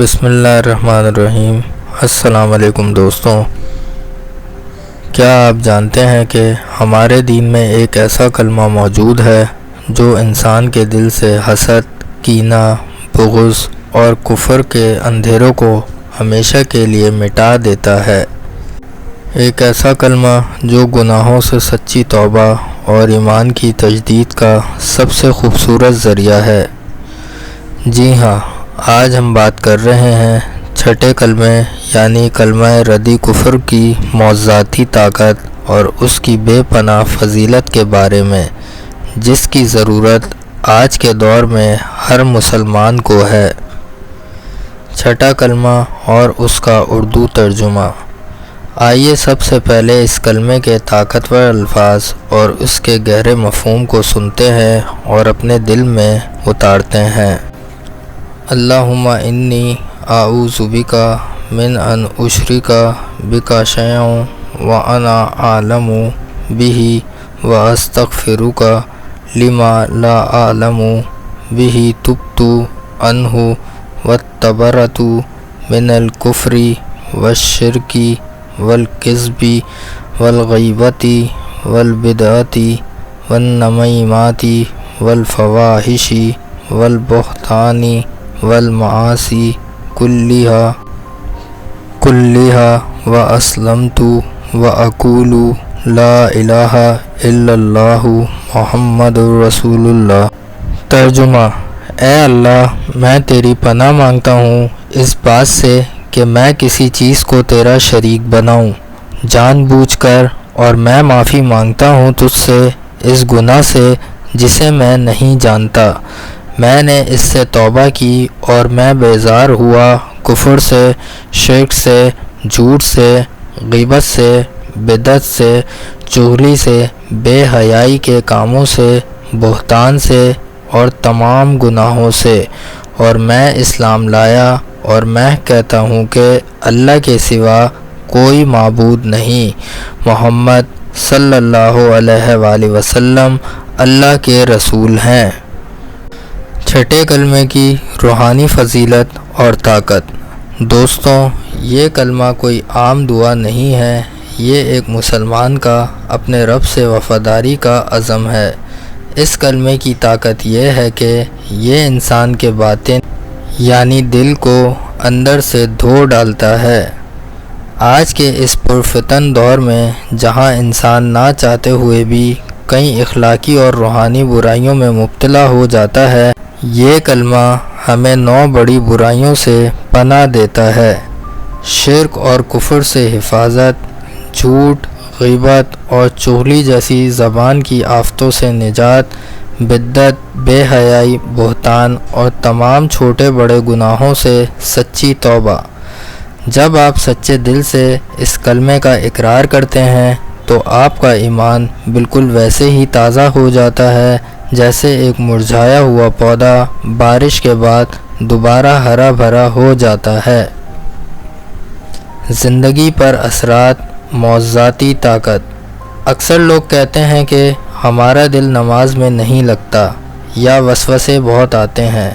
بسم اللہ الرحمن الرحیم۔ السلام علیکم دوستوں، کیا آپ جانتے ہیں کہ ہمارے دین میں ایک ایسا کلمہ موجود ہے جو انسان کے دل سے حسد، کینہ، بغض اور کفر کے اندھیروں کو ہمیشہ کے لیے مٹا دیتا ہے۔ ایک ایسا کلمہ جو گناہوں سے سچی توبہ اور ایمان کی تجدید کا سب سے خوبصورت ذریعہ ہے۔ جی ہاں، آج ہم بات کر رہے ہیں چھٹے کلمے یعنی کلمہ ردی کفر کی معجزاتی طاقت اور اس کی بے پناہ فضیلت کے بارے میں، جس کی ضرورت آج کے دور میں ہر مسلمان کو ہے۔ چھٹا کلمہ اور اس کا اردو ترجمہ۔ آئیے سب سے پہلے اس کلمے کے طاقتور الفاظ اور اس کے گہرے مفہوم کو سنتے ہیں اور اپنے دل میں اتارتے ہیں۔ اللہم انی اعوذ بک من ان اشرک بک شیئا وانا اعلم بہ واستغفرک لما لا اعلم بہ تبت عنہ واتبرأت من الکفر والشرک والکذب والغیبۃ والبدعۃ والنمیمۃ والفواحش والبہتان والمعاصی کلہا واسلمت واقول لا الہ الا اللہ محمد رسول اللہ۔ ترجمہ: اے اللہ، میں تیری پناہ مانگتا ہوں اس بات سے کہ میں کسی چیز کو تیرا شریک بناؤں جان بوجھ کر، اور میں معافی مانگتا ہوں تجھ سے اس گناہ سے جسے میں نہیں جانتا۔ میں نے اس سے توبہ کی اور میں بیزار ہوا کفر سے، شرک سے، جھوٹ سے، غیبت سے، بدعت سے، چغلی سے، بے حیائی کے کاموں سے، بہتان سے اور تمام گناہوں سے، اور میں اسلام لایا اور میں کہتا ہوں کہ اللہ کے سوا کوئی معبود نہیں، محمد صلی اللہ علیہ وآلہ وسلم اللہ کے رسول ہیں۔ چھٹے کلمے کی روحانی فضیلت اور طاقت۔ دوستوں، یہ کلمہ کوئی عام دعا نہیں ہے، یہ ایک مسلمان کا اپنے رب سے وفاداری کا عزم ہے۔ اس کلمے کی طاقت یہ ہے کہ یہ انسان کے باطن یعنی دل کو اندر سے دھو ڈالتا ہے۔ آج کے اس پرفتن دور میں جہاں انسان نہ چاہتے ہوئے بھی کئی اخلاقی اور روحانی برائیوں میں مبتلا ہو جاتا ہے، یہ کلمہ ہمیں 9 بڑی برائیوں سے پناہ دیتا ہے۔ شرک اور کفر سے حفاظت، جھوٹ، غیبت اور چغلی جیسی زبان کی آفتوں سے نجات، بدعت، بے حیائی، بہتان اور تمام چھوٹے بڑے گناہوں سے سچی توبہ۔ جب آپ سچے دل سے اس کلمے کا اقرار کرتے ہیں تو آپ کا ایمان بالکل ویسے ہی تازہ ہو جاتا ہے جیسے ایک مرجھایا ہوا پودا بارش کے بعد دوبارہ ہرا بھرا ہو جاتا ہے۔ زندگی پر اثرات، معجزاتی طاقت۔ اکثر لوگ کہتے ہیں کہ ہمارا دل نماز میں نہیں لگتا یا وسوسے بہت آتے ہیں۔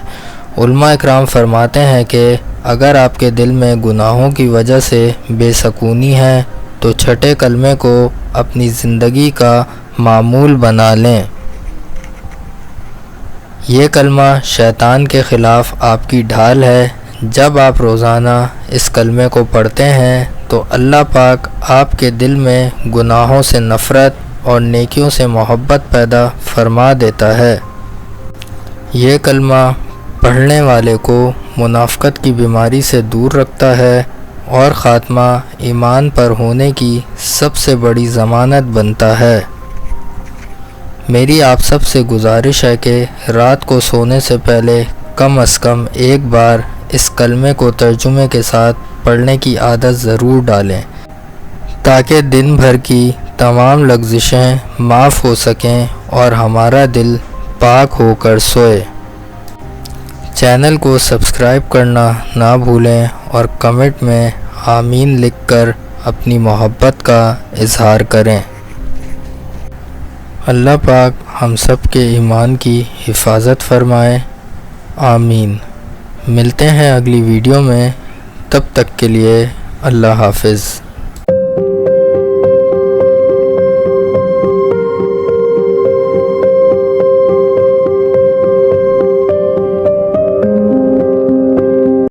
علماء اکرام فرماتے ہیں کہ اگر آپ کے دل میں گناہوں کی وجہ سے بے سکونی ہے تو چھٹے کلمے کو اپنی زندگی کا معمول بنا لیں۔ یہ کلمہ شیطان کے خلاف آپ کی ڈھال ہے۔ جب آپ روزانہ اس کلمے کو پڑھتے ہیں تو اللہ پاک آپ کے دل میں گناہوں سے نفرت اور نیکیوں سے محبت پیدا فرما دیتا ہے۔ یہ کلمہ پڑھنے والے کو منافقت کی بیماری سے دور رکھتا ہے اور خاتمہ ایمان پر ہونے کی سب سے بڑی ضمانت بنتا ہے۔ میری آپ سب سے گزارش ہے کہ رات کو سونے سے پہلے کم از کم ایک بار اس کلمے کو ترجمے کے ساتھ پڑھنے کی عادت ضرور ڈالیں تاکہ دن بھر کی تمام لغزشیں معاف ہو سکیں اور ہمارا دل پاک ہو کر سوئے۔ چینل کو سبسکرائب کرنا نہ بھولیں اور کمنٹ میں آمین لکھ کر اپنی محبت کا اظہار کریں۔ اللہ پاک ہم سب کے ایمان کی حفاظت فرمائے، آمین۔ ملتے ہیں اگلی ویڈیو میں، تب تک کے لیے اللہ حافظ۔